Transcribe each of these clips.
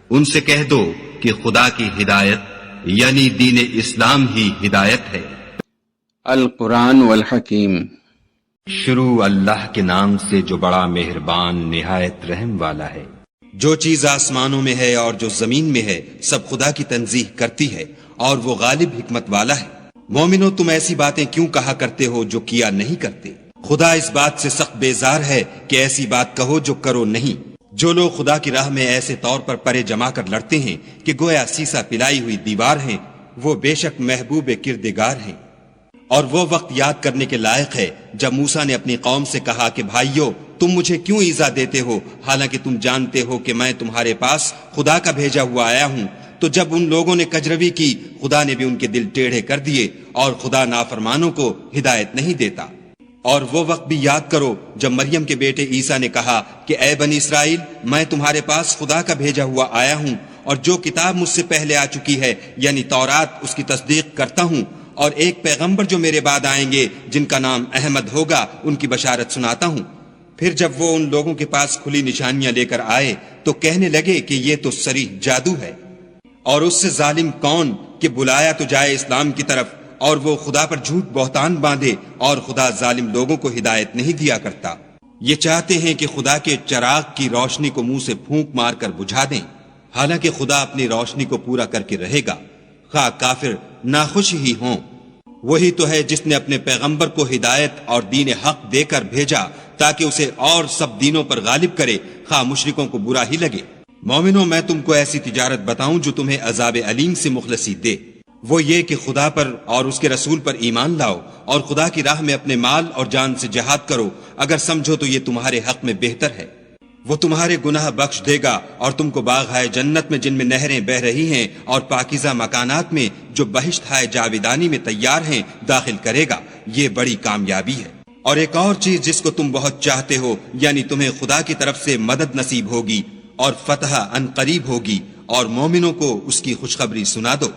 ان سے کہہ دو کہ خدا کی ہدایت یعنی دین اسلام ہی ہدایت ہے۔ القرآن والحکیم۔ شروع اللہ کے نام سے جو بڑا مہربان نہایت رحم والا ہے۔ جو چیز آسمانوں میں ہے اور جو زمین میں ہے سب خدا کی تنزیح کرتی ہے اور وہ غالب حکمت والا ہے۔ مومنو تم ایسی باتیں کیوں کہا کرتے ہو جو کیا نہیں کرتے؟ خدا اس بات سے سخت بیزار ہے کہ ایسی بات کہو جو کرو نہیں۔ جو لوگ خدا کی راہ میں ایسے طور پر پرے جما کر لڑتے ہیں کہ گویا سیسا پلائی ہوئی دیوار ہیں، وہ بے شک محبوب کردگار ہیں۔ اور وہ وقت یاد کرنے کے لائق ہے جب موسیٰ نے اپنی قوم سے کہا کہ بھائیو تم مجھے کیوں ایذا دیتے ہو حالانکہ تم جانتے ہو کہ میں تمہارے پاس خدا کا بھیجا ہوا آیا ہوں۔ تو جب ان لوگوں نے کجروی کی خدا نے بھی ان کے دل ٹیڑھے کر دیے، اور خدا نافرمانوں کو ہدایت نہیں دیتا۔ اور وہ وقت بھی یاد کرو جب مریم کے بیٹے عیسیٰ نے کہا کہ اے بنی اسرائیل میں تمہارے پاس خدا کا بھیجا ہوا آیا ہوں، اور جو کتاب مجھ سے پہلے آ چکی ہے یعنی تورات اس کی تصدیق کرتا ہوں، اور ایک پیغمبر جو میرے بعد آئیں گے جن کا نام احمد ہوگا ان کی بشارت سناتا ہوں۔ پھر جب وہ ان لوگوں کے پاس کھلی نشانیاں لے کر آئے تو کہنے لگے کہ یہ تو صریح جادو ہے، اور اس سے ظالم کون کہ بلایا تو جائے اسلام کی طرف، اور وہ خدا پر جھوٹ بہتان باندھے، اور خدا ظالم لوگوں کو ہدایت نہیں دیا کرتا۔ یہ چاہتے ہیں کہ خدا کے چراغ کی روشنی کو منہ سے پھونک مار کر بجھا دیں، حالانکہ خدا اپنی روشنی کو پورا کر کے رہے گا، خواہ کافر ناخوش ہی ہوں۔ وہی تو ہے جس نے اپنے پیغمبر کو ہدایت اور دین حق دے کر بھیجا تاکہ اسے اور سب دینوں پر غالب کرے، خواہ مشرکوں کو برا ہی لگے۔ مومنوں میں تم کو ایسی تجارت بتاؤں جو تمہیں عذاب علیم سے مخلصی دے، وہ یہ کہ خدا پر اور اس کے رسول پر ایمان لاؤ، اور خدا کی راہ میں اپنے مال اور جان سے جہاد کرو، اگر سمجھو تو یہ تمہارے حق میں بہتر ہے۔ وہ تمہارے گناہ بخش دے گا اور تم کو باغ ہائے جنت میں جن میں نہریں بہ رہی ہیں اور پاکیزہ مکانات میں جو بہشت ہائے جاویدانی میں تیار ہیں داخل کرے گا۔ یہ بڑی کامیابی ہے۔ اور ایک اور چیز جس کو تم بہت چاہتے ہو یعنی تمہیں خدا کی طرف سے مدد نصیب ہوگی اور فتح ان قریب ہوگی، اور مومنوں کو اس کی خوشخبری سنا دو۔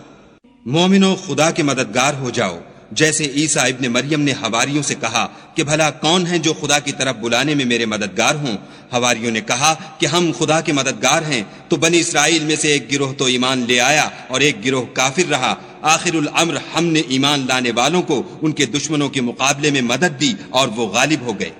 مومنوں خدا کے مددگار ہو جاؤ، جیسے عیسیٰ ابن مریم نے حواریوں سے کہا کہ بھلا کون ہیں جو خدا کی طرف بلانے میں میرے مددگار ہوں؟ حواریوں نے کہا کہ ہم خدا کے مددگار ہیں۔ تو بنی اسرائیل میں سے ایک گروہ تو ایمان لے آیا اور ایک گروہ کافر رہا۔ آخر الامر ہم نے ایمان لانے والوں کو ان کے دشمنوں کے مقابلے میں مدد دی اور وہ غالب ہو گئے۔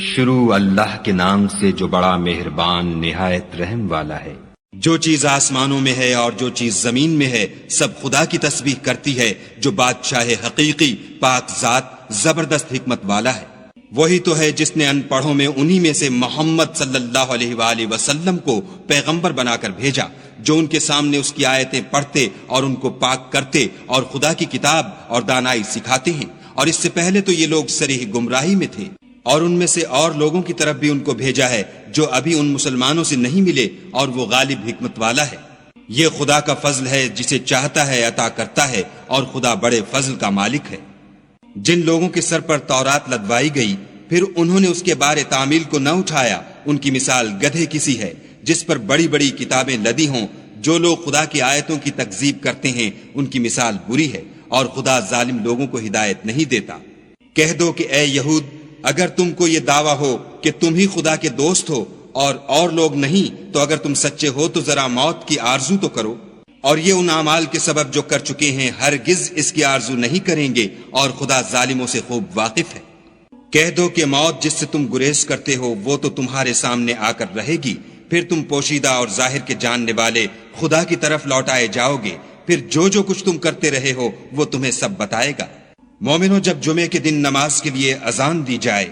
شروع اللہ کے نام سے جو بڑا مہربان نہایت رحم والا ہے۔ جو چیز آسمانوں میں ہے اور جو چیز زمین میں ہے سب خدا کی تسبیح کرتی ہے جو بادشاہ حقیقی، پاک ذات، زبردست حکمت والا ہے۔ وہی تو ہے جس نے ان پڑھوں میں انہی میں سے محمد صلی اللہ علیہ وآلہ وسلم کو پیغمبر بنا کر بھیجا، جو ان کے سامنے اس کی آیتیں پڑھتے اور ان کو پاک کرتے اور خدا کی کتاب اور دانائی سکھاتے ہیں۔ اور اس سے پہلے تو یہ لوگ صریح گمراہی میں تھے، اور ان میں سے اور لوگوں کی طرف بھی ان کو بھیجا ہے جو ابھی ان مسلمانوں سے نہیں ملے، اور وہ غالب حکمت والا ہے۔ یہ خدا کا فضل ہے، جسے چاہتا ہے عطا کرتا ہے، اور خدا بڑے فضل کا مالک ہے۔ جن لوگوں کے سر پر تورات لدوائی گئی پھر انہوں نے اس کے بارے تعمیل کو نہ اٹھایا، ان کی مثال گدھے کسی ہے جس پر بڑی بڑی کتابیں لدی ہوں۔ جو لوگ خدا کی آیتوں کی تکذیب کرتے ہیں ان کی مثال بری ہے، اور خدا ظالم لوگوں کو ہدایت نہیں دیتا۔ کہہ دو کہ اے یہود، اگر تم کو یہ دعویٰ ہو کہ تم ہی خدا کے دوست ہو اور لوگ نہیں، تو اگر تم سچے ہو تو ذرا موت کی آرزو تو کرو، اور یہ ان اعمال کے سبب جو کر چکے ہیں ہرگز اس کی آرزو نہیں کریں گے، اور خدا ظالموں سے خوب واقف ہے۔ کہہ دو کہ موت جس سے تم گریز کرتے ہو وہ تو تمہارے سامنے آ کر رہے گی، پھر تم پوشیدہ اور ظاہر کے جاننے والے خدا کی طرف لوٹائے جاؤ گے، پھر جو کچھ تم کرتے رہے ہو وہ تمہیں سب بتائے گا۔ مومنوں جب جمعے کے دن نماز کے لیے اذان دی جائے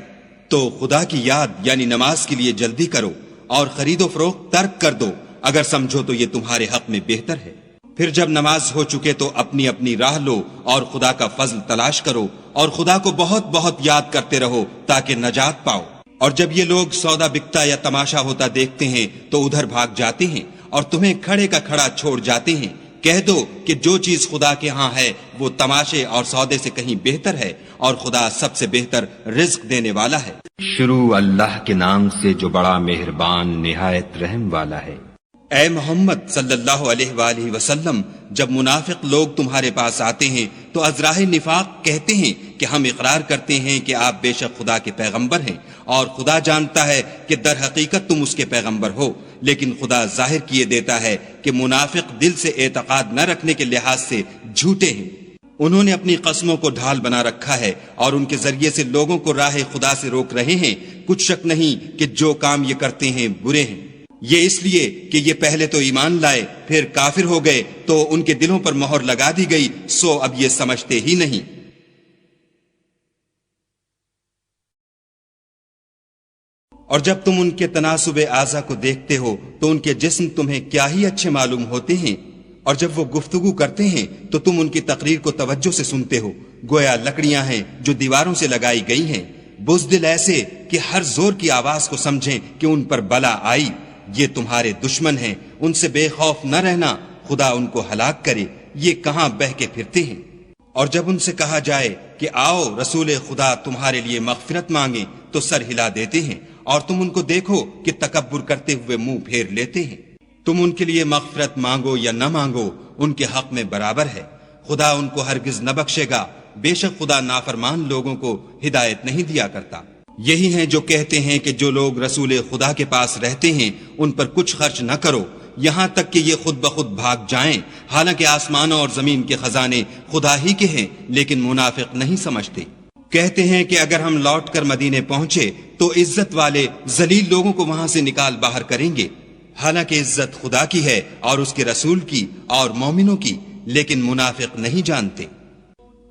تو خدا کی یاد یعنی نماز کے لیے جلدی کرو، اور خرید و فروخت ترک کر دو، اگر سمجھو تو یہ تمہارے حق میں بہتر ہے۔ پھر جب نماز ہو چکے تو اپنی اپنی راہ لو اور خدا کا فضل تلاش کرو، اور خدا کو بہت بہت یاد کرتے رہو تاکہ نجات پاؤ۔ اور جب یہ لوگ سودا بکتا یا تماشا ہوتا دیکھتے ہیں تو ادھر بھاگ جاتے ہیں اور تمہیں کھڑے کا کھڑا چھوڑ جاتے ہیں۔ کہہ دو کہ جو چیز خدا کے ہاں ہے وہ تماشے اور سودے سے کہیں بہتر ہے، اور خدا سب سے بہتر رزق دینے والا ہے۔ شروع اللہ کے نام سے جو بڑا مہربان نہایت رحم والا ہے۔ اے محمد صلی اللہ علیہ وآلہ وسلم، جب منافق لوگ تمہارے پاس آتے ہیں تو ازراہ نفاق کہتے ہیں کہ ہم اقرار کرتے ہیں کہ آپ بے شک خدا کے پیغمبر ہیں، اور خدا جانتا ہے کہ در حقیقت تم اس کے پیغمبر ہو، لیکن خدا ظاہر کیے دیتا ہے کہ منافق دل سے اعتقاد نہ رکھنے کے لحاظ سے جھوٹے ہیں۔ انہوں نے اپنی قسموں کو ڈھال بنا رکھا ہے اور ان کے ذریعے سے لوگوں کو راہ خدا سے روک رہے ہیں۔ کچھ شک نہیں کہ جو کام یہ کرتے ہیں برے ہیں۔ یہ اس لیے کہ یہ پہلے تو ایمان لائے پھر کافر ہو گئے تو ان کے دلوں پر مہر لگا دی گئی، سو اب یہ سمجھتے ہی نہیں۔ اور جب تم ان کے تناسب اعضا کو دیکھتے ہو تو ان کے جسم تمہیں کیا ہی اچھے معلوم ہوتے ہیں، اور جب وہ گفتگو کرتے ہیں تو تم ان کی تقریر کو توجہ سے سنتے ہو، گویا لکڑیاں ہیں جو دیواروں سے لگائی گئی ہیں، بزدل ایسے کہ ہر زور کی آواز کو سمجھیں کہ ان پر بلا آئی۔ یہ تمہارے دشمن ہیں، ان سے بے خوف نہ رہنا، خدا ان کو ہلاک کرے، یہ کہاں بہ کے پھرتے ہیں۔ اور جب ان سے کہا جائے کہ آؤ رسول خدا تمہارے لیے مغفرت مانگیں تو سر ہلا دیتے ہیں، اور تم ان کو دیکھو کہ تکبر کرتے ہوئے منہ پھیر لیتے ہیں۔ تم ان کے لیے مغفرت مانگو یا نہ مانگو، ان کے حق میں برابر ہے، خدا ان کو ہرگز نہ بخشے گا، بے شک خدا نافرمان لوگوں کو ہدایت نہیں دیا کرتا۔ یہی ہیں جو کہتے ہیں کہ جو لوگ رسول خدا کے پاس رہتے ہیں ان پر کچھ خرچ نہ کرو، یہاں تک کہ یہ خود بخود بھاگ جائیں، حالانکہ آسمانوں اور زمین کے خزانے خدا ہی کے ہیں، لیکن منافق نہیں سمجھتے۔ کہتے ہیں کہ اگر ہم لوٹ کر مدینے پہنچے تو عزت والے ذلیل لوگوں کو وہاں سے نکال باہر کریں گے، حالانکہ عزت خدا کی ہے اور اس کے رسول کی اور مومنوں کی، لیکن منافق نہیں جانتے۔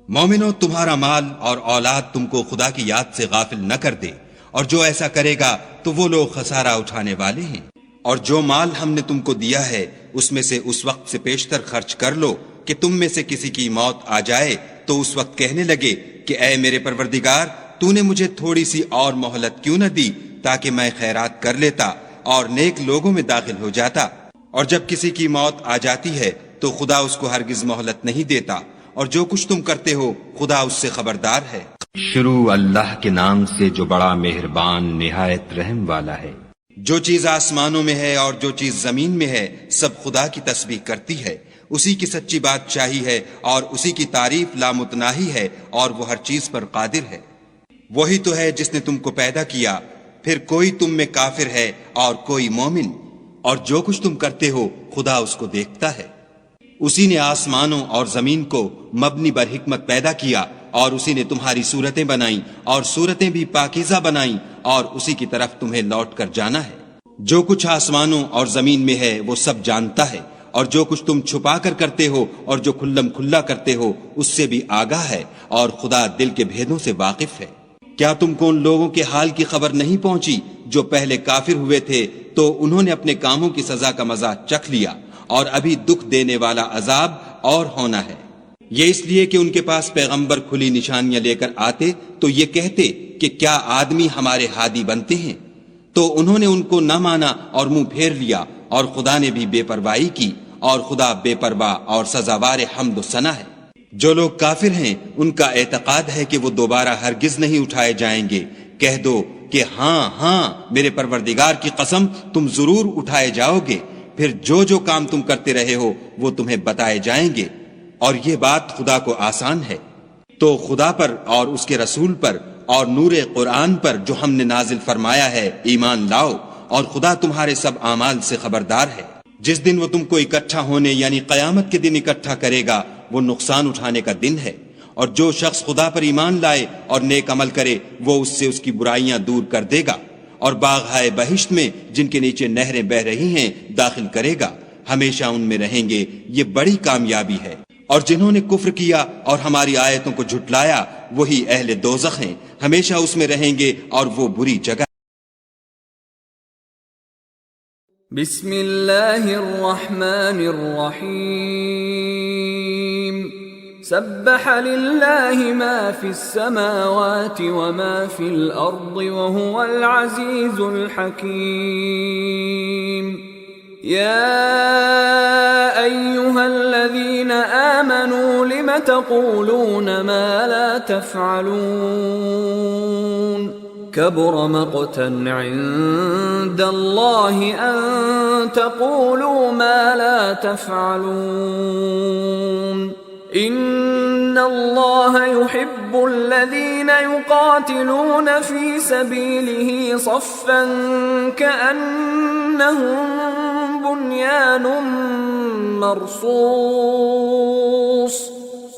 مومنوں، تمہارا مال اور اولاد تم کو خدا کی یاد سے غافل نہ کر دے، اور جو ایسا کرے گا تو وہ لوگ خسارہ اٹھانے والے ہیں۔ اور جو مال ہم نے تم کو دیا ہے اس میں سے اس وقت سے پیشتر خرچ کر لو کہ تم میں سے کسی کی موت آ جائے تو اس وقت کہنے لگے کہ اے میرے پروردگار، تو نے مجھے تھوڑی سی اور مہلت کیوں نہ دی تاکہ میں خیرات کر لیتا اور نیک لوگوں میں داخل ہو جاتا۔ اور جب کسی کی موت آ جاتی ہے تو خدا اس کو ہرگز مہلت نہیں دیتا، اور جو کچھ تم کرتے ہو خدا اس سے خبردار ہے۔ شروع اللہ کے نام سے جو بڑا مہربان نہایت رحم والا ہے۔ جو چیز آسمانوں میں ہے اور جو چیز زمین میں ہے سب خدا کی تسبیح کرتی ہے، اسی کی سچی بادشاہی ہے اور اسی کی تعریف لامتناہی ہے، اور وہ ہر چیز پر قادر ہے۔ وہی تو ہے جس نے تم کو پیدا کیا، پھر کوئی تم میں کافر ہے اور کوئی مومن، اور جو کچھ تم کرتے ہو خدا اس کو دیکھتا ہے۔ اسی نے آسمانوں اور زمین کو مبنی بر حکمت پیدا کیا، اور اسی نے تمہاری صورتیں بنائیں اور صورتیں بھی پاکیزہ بنائیں، اور اسی کی طرف تمہیں لوٹ کر جانا ہے۔ جو کچھ آسمانوں اور زمین میں ہے وہ سب جانتا ہے، اور جو کچھ تم چھپا کر کرتے ہو اور جو کھلم کھلا کرتے ہو اس سے بھی آگاہ ہے، اور خدا دل کے بھیدوں سے واقف ہے۔ کیا تم کو ان لوگوں کے حال کی خبر نہیں پہنچی جو پہلے کافر ہوئے تھے تو انہوں نے اپنے کاموں کی سزا کا مزہ چکھ لیا، اور ابھی دکھ دینے والا عذاب اور ہونا ہے۔ یہ اس لیے کہ ان کے پاس پیغمبر کھلی نشانیاں لے کر آتے تو یہ کہتے کہ کیا آدمی ہمارے ہادی بنتے ہیں، تو انہوں نے ان کو نہ مانا اور منہ پھیر لیا، اور خدا نے بھی بے پرواہی کی، اور خدا بے پرواہ اور سزاوار حمد و ثنا ہے۔ جو لوگ کافر ہیں ان کا اعتقاد ہے کہ وہ دوبارہ ہرگز نہیں اٹھائے جائیں گے۔ کہہ دو کہ ہاں ہاں میرے پروردگار کی قسم تم ضرور اٹھائے جاؤ گے، پھر جو جو کام تم کرتے رہے ہو وہ تمہیں بتائے جائیں گے، اور یہ بات خدا کو آسان ہے۔ تو خدا پر اور اس کے رسول پر اور نور قرآن پر جو ہم نے نازل فرمایا ہے ایمان لاؤ، اور خدا تمہارے سب اعمال سے خبردار ہے۔ جس دن وہ تم کو اکٹھا ہونے یعنی قیامت کے دن اکٹھا کرے گا وہ نقصان اٹھانے کا دن ہے، اور جو شخص خدا پر ایمان لائے اور نیک عمل کرے وہ اس سے اس کی برائیاں دور کر دے گا، اور باغ بہشت میں جن کے نیچے نہریں بہ رہی ہیں داخل کرے گا، ہمیشہ ان میں رہیں گے، یہ بڑی کامیابی ہے۔ اور جنہوں نے کفر کیا اور ہماری آیتوں کو جھٹلایا وہی اہل دوزخ ہیں، ہمیشہ اس میں رہیں گے اور وہ بری جگہ۔ بسم اللہ الرحمن الرحیم سبح للہ ما فی السماوات وما فی الارض وهو العزیز الحکیم یا ایہا الذین آمنوا لم تقولون ما لا تفعلون كبر مقتا عند الله أن تقولوا ما لا تفعلون إن الله يحب يحب الذين يقاتلون في سبيله صفا كأنهم بنيان مرصوص.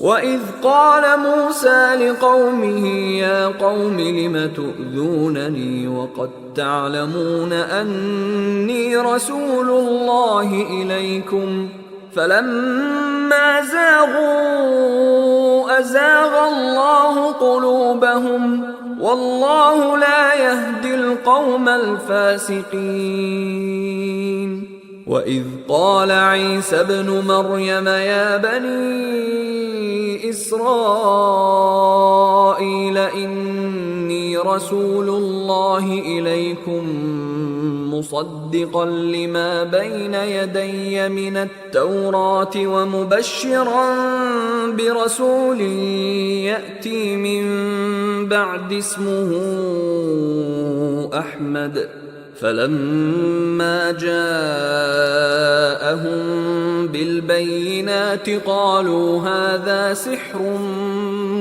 وإذ قال موسى لقومه يا قوم لم تؤذونني وقد تعلمون أني رسول الله إليكم فلما زاغوا أزاغ الله قلوبهم والله لا يهدي القوم الفاسقين. وإذ قال عيسى ابن مريم يا بني إسرائيل إني رسول الله إليكم مصدقا لما بين يدي من التوراة ومبشرا برسول يأتي من بعد اسمه أحمد. فلما جاءهم بالبينات قالوا هذا سحر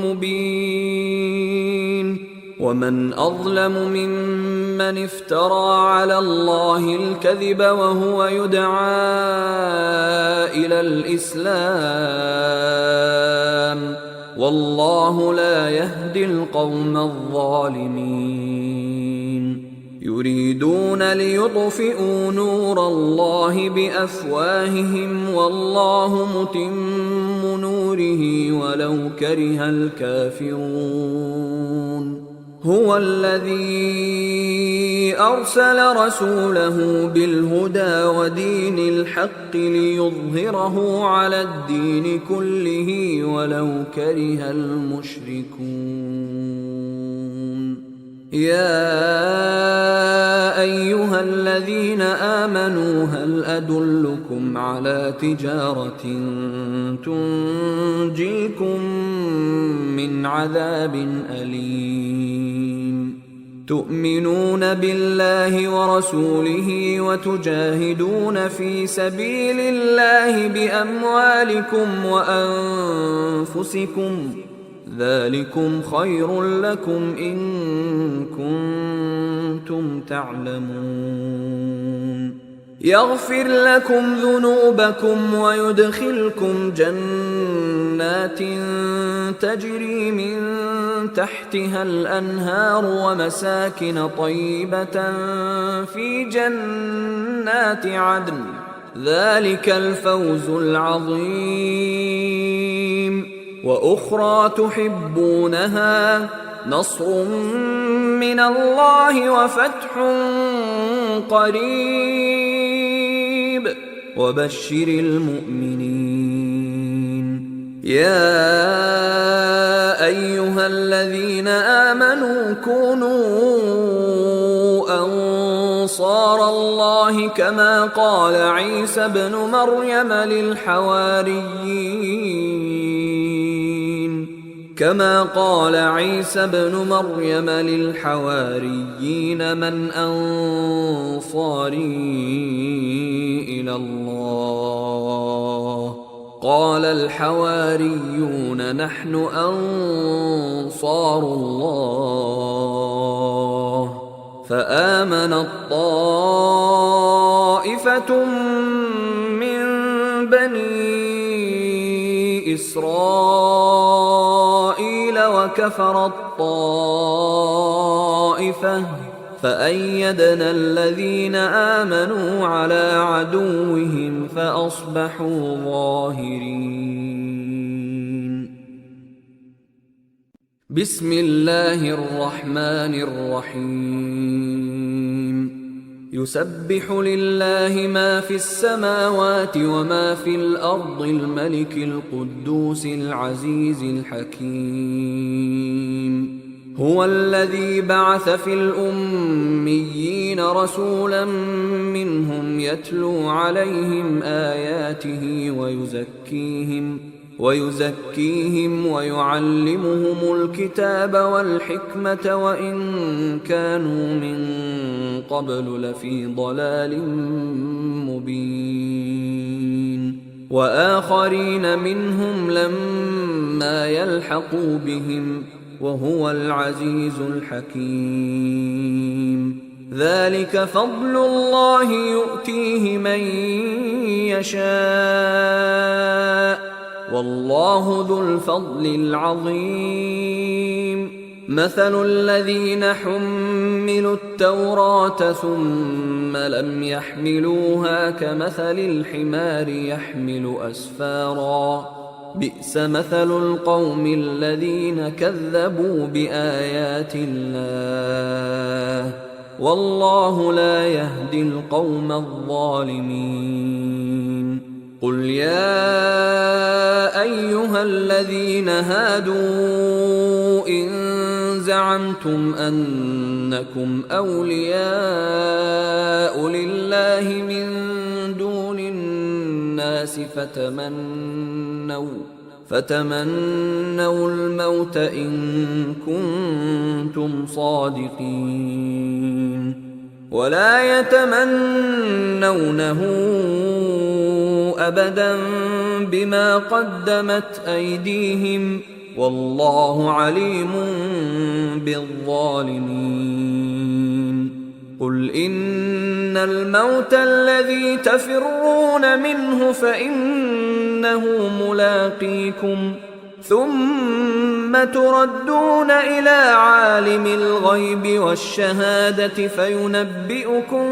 مبين. ومن أظلم ممن افترى على الله الكذب وهو يدعى إلى الإسلام والله لا يهدي القوم الظالمين. يريدون ليطفئوا نور الله بأفواههم والله متم نوره ولو كره الكافرون. هو الذي أرسل رسوله بالهدى ودين الحق ليظهره على الدين كله ولو كره المشركون. يا أيها الذين آمنوا هل أدلكم على تجارة تنجيكم من عذاب أليم تؤمنون بالله ورسوله وتجاهدون في سبيل الله بأموالكم وأنفسكم ذلكم خير لكم إن كنتم تعلمون. يغفر لكم ذنوبكم ويدخلكم جنات تجري من تحتها الأنهار ومساكن طيبة في جنات عدن ذلك الفوز العظيم. وأخرى تحبونها نصر من الله وفتح قريب وبشر المؤمنين. يا أيها الذين آمنوا كونوا أنصار الله كما قال عيسى ابن مريم للحواريين من أنصاري إلى الله قال الحواريون نحن أنصار الله. فآمنت طائفة من بني إسرائيل وكفرت طائفة فأيدنا الذين آمنوا على عدوهم فأصبحوا ظاهرين. بسم الله الرحمن الرحيم. يسبح لله ما في السماوات وما في الأرض الملك القدوس العزيز الحكيم. هو الذي بعث في الأميين رسولا منهم يتلو عليهم آياته ويزكيهم ويعلمهم الكتاب والحكمة وإن كانوا من قبل لفي ضلال مبين. وآخرين منهم لما يلحقوا بهم وهو العزيز الحكيم. ذلك فضل الله يؤتيه من يشاء والله ذو الفضل العظيم. مثل الذين حملوا التوراة ثم لم يحملوها كمثل الحمار يحمل أسفارا بئس مثل القوم الذين كذبوا بآيات الله والله لا يهدي القوم الظالمين. قل يا أيها الذين هادوا إن زعمتم أنكم أولياء لله من دون الناس فتمنوا الموت إن كنتم صادقين ولا يتمنونه أبدا بما قدمت أيديهم والله عليم بالظالمين. قل إن الموت الذي تفرون منه فإنه ملاقيكم ثم تردون إلى عالم الغيب والشهادة فينبئكم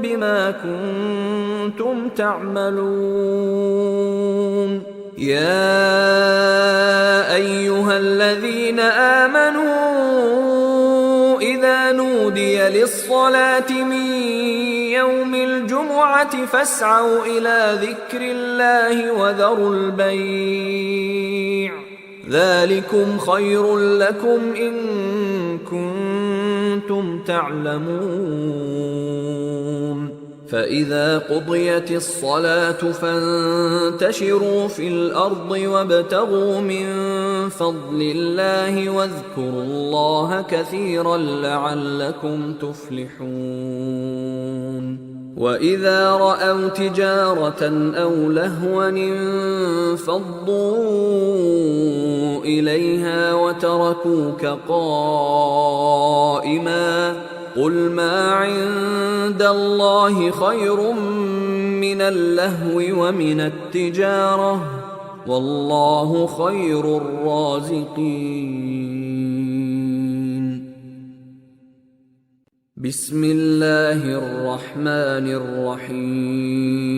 بما كنتم تعملون. يا أيها الذين آمنوا إذا نودي للصلاة من يوم الجمعة فاسعوا إلى ذكر الله وذروا البيع ذلكم خير لكم إن كنتم تعلمون. فإذا قضيت الصلاة فانتشروا في الأرض وابتغوا من فضل الله واذكروا الله كثيرا لعلكم تفلحون. وإذا رأوا تجارة أو لهوا انفضوا إليها وتركوك قائما قل ما عند الله خير من اللهو ومن التجارة والله خير الرازقين. بسم الله الرحمن الرحيم.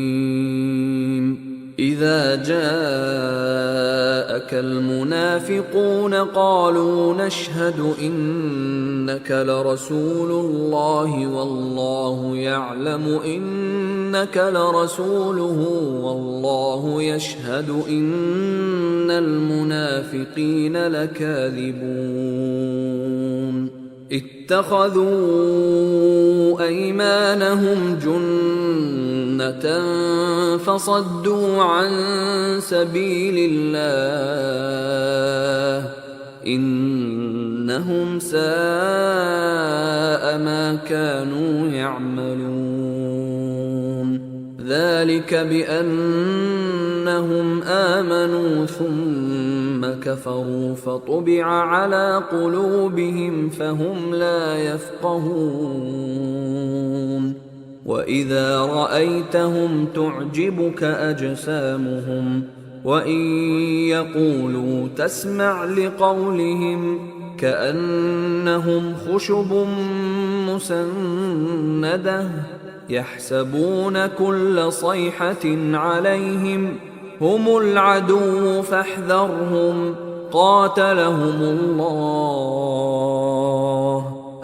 إذا جاءك المنافقون قالوا نشهد إنك لرسول الله والله يعلم إنك لرسوله والله يشهد إن المنافقين لكاذبون. اتخذوا أيمانهم جنة فصدوا عن سبيل الله إنهم ساء ما كانوا يعملون. ذلك بأنهم آمنوا ثم كفروا فطبع على قلوبهم فهم لا يفقهون. وإذا رأيتهم تعجبك أجسامهم وإن يقولوا تسمع لقولهم كأنهم خشب مسندة يحسبون كل صيحة عليهم هم العدو فاحذرهم قاتلهم الله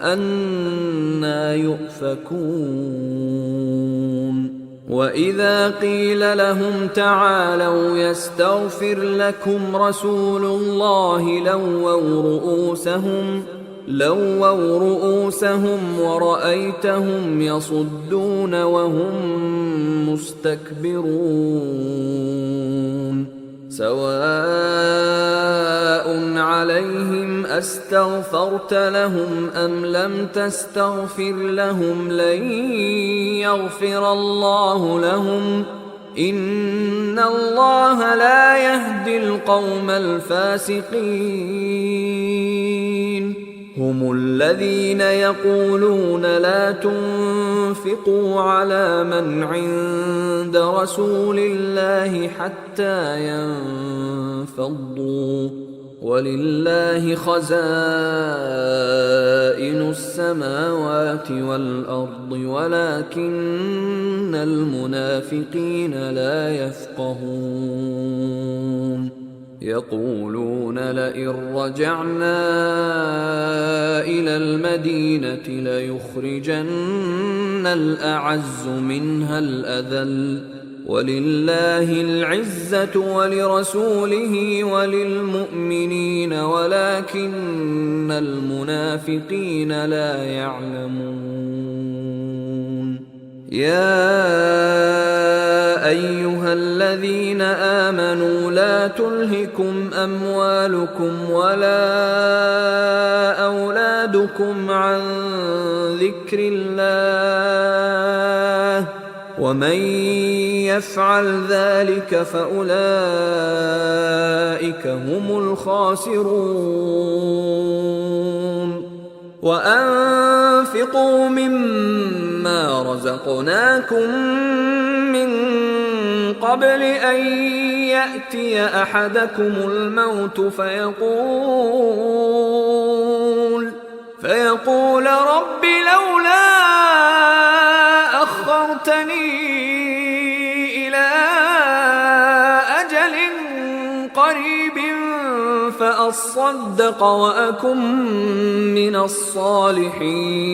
أنى يؤفكون. وإذا قيل لهم تعالوا يستغفر لكم رسول الله لووا رؤوسهم ورأيتهم يصدون وهم مستكبرون. سواء عليهم أستغفرت لهم أم لم تستغفر لهم لن يغفر الله لهم إن الله لا يهدي القوم الفاسقين. هم الذين يقولون لا تنفقوا على من عند رسول الله حتى ينفضوا ولله خزائن السماوات والأرض ولكن المنافقين لا يفقهون يقولون لئن رجعنا إلى المدينة ليخرجن الأعز منها الأذل ولله العزة ولرسوله وللمؤمنين ولكن المنافقين لا يعلمون يا أيها الذين آمنوا لا تلهكم أموالكم ولا أولادكم عن ذكر الله ومن يفعل ذلك فأولئك هم الخاسرون وأنفقوا مما رزقناكم من قبل أن يأتي أحدكم الموت فيقول رب لولا أخرتني إلى أجل قريب فأصدق وأكن من الصالحين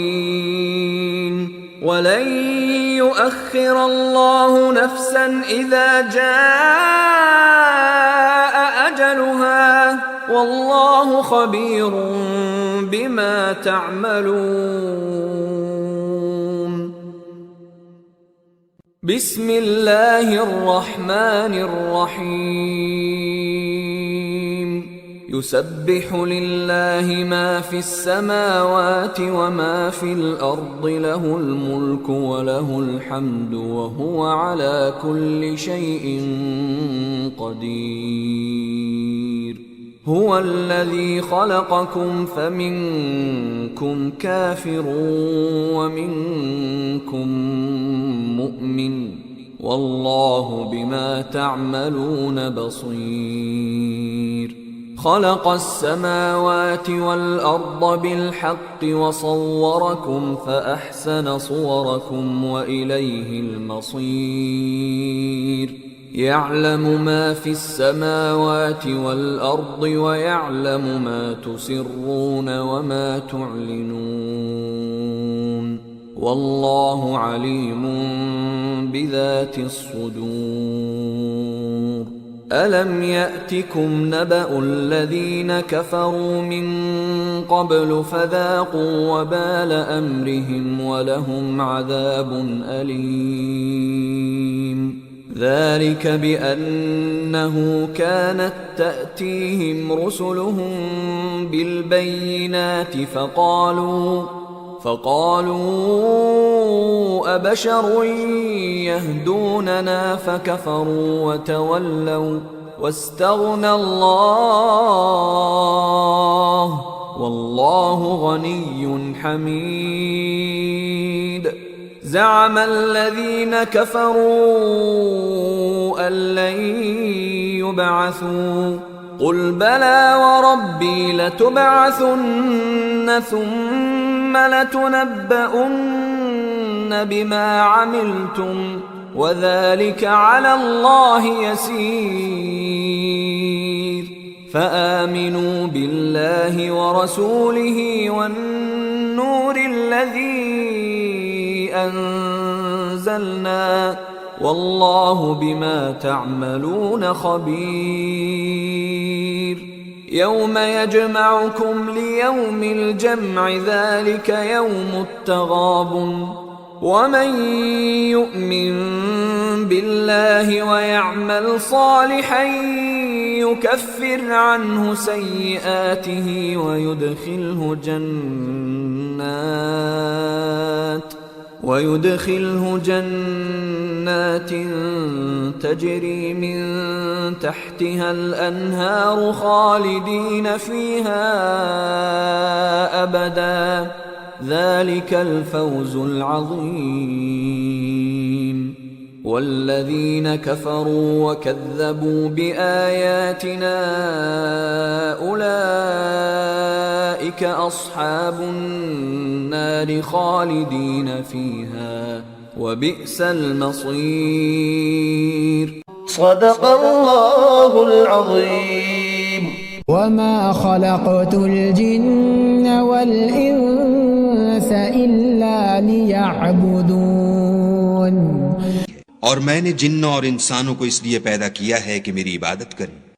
ولن يؤخر الله نفسا إذا جاء أجلها والله خبير بما تعملون بسم الله الرحمن الرحيم يسبح لله ما في السماوات وما في الأرض له الملك وله الحمد وهو على كل شيء قدير هو الذي خلقكم فمنكم كافر ومنكم مؤمن والله بما تعملون بصير خلق السماوات والأرض بالحق وصوركم فأحسن صوركم وإليه المصير يعلم ما في السماوات والأرض ويعلم ما تسرون وما تعلنون والله عليم بذات الصدور ألم يأتكم نبأ الذين كفروا من قبل فذاقوا وبال أمرهم ولهم عذاب أليم ذلك بأنه كانت تأتيهم رسلهم بالبينات فقالوا أبشر يهدوننا فكفروا وتولوا واستغنى الله والله غني حميد زعم الذين كفروا أن لن يبعثوا قل بلى وربي لتبعثن ثم لتنبؤن بما عملتم وذلك على الله يسير فآمنوا بالله ورسوله والنور الذي أنزلنا والله بما تعملون خبير يوم يجمعكم ليوم الجمع ذلك يوم التغابن ومن يؤمن بالله ويعمل صالحا يكفر عنه سيئاته ويدخله جنات تجري من تحتها الأنهار خالدين فيها أبدا ذلك الفوز العظيم. والذين كفروا وكذبوا بآياتنا أولئك أصحاب النار خالدين فيها وبئس المصير. صدق الله العظيم. وما خلقت الجن والإنس إلا ليعبدون। और मैंने जिन्न और इंसानों को इसलिए पैदा किया है कि मेरी इबादत करें।